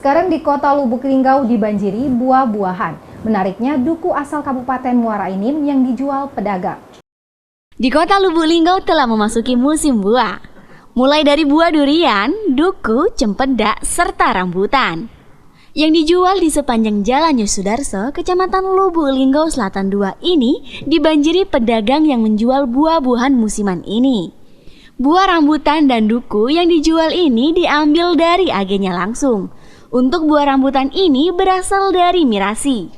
Sekarang di kota Lubuk Linggau dibanjiri buah-buahan. Menariknya, duku asal Kabupaten Muara Enim yang dijual pedagang. Di kota Lubuk Linggau telah memasuki musim buah. Mulai dari buah durian, duku, cempedak, serta rambutan. Yang dijual di sepanjang Jalan Yosudarso, Kecamatan Lubuk Linggau Selatan 2 ini dibanjiri pedagang yang menjual buah-buahan musiman ini. Buah rambutan dan duku yang dijual ini diambil dari agennya langsung. Untuk buah rambutan ini berasal dari Mirasi.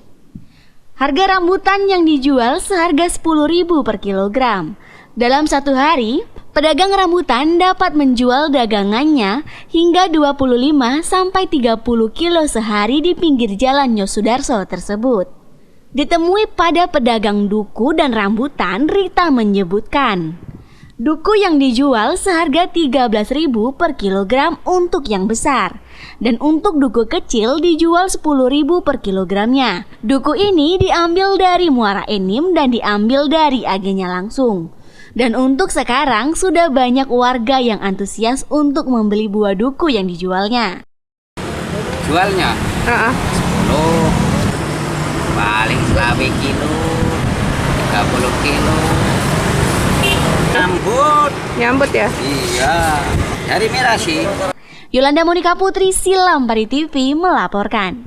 Harga rambutan yang dijual seharga 10.000 per kilogram. Dalam satu hari, pedagang rambutan dapat menjual dagangannya hingga 25-30 kilo sehari di pinggir Jalan Yosudarso tersebut. Ditemui pada pedagang duku dan rambutan, Rita menyebutkan, duku yang dijual seharga 13.000 per kilogram untuk yang besar. Dan untuk duku kecil dijual 10.000 per kilogramnya. Duku ini diambil dari Muara Enim dan diambil dari agennya langsung. Dan untuk sekarang sudah banyak warga yang antusias untuk membeli buah duku yang dijualnya. Jualnya 10, paling selawe kilo, 30 kilo. Nyambut ya? Iya, dari Mirasi. Yolanda Monika Putri, Silam Pari TV melaporkan.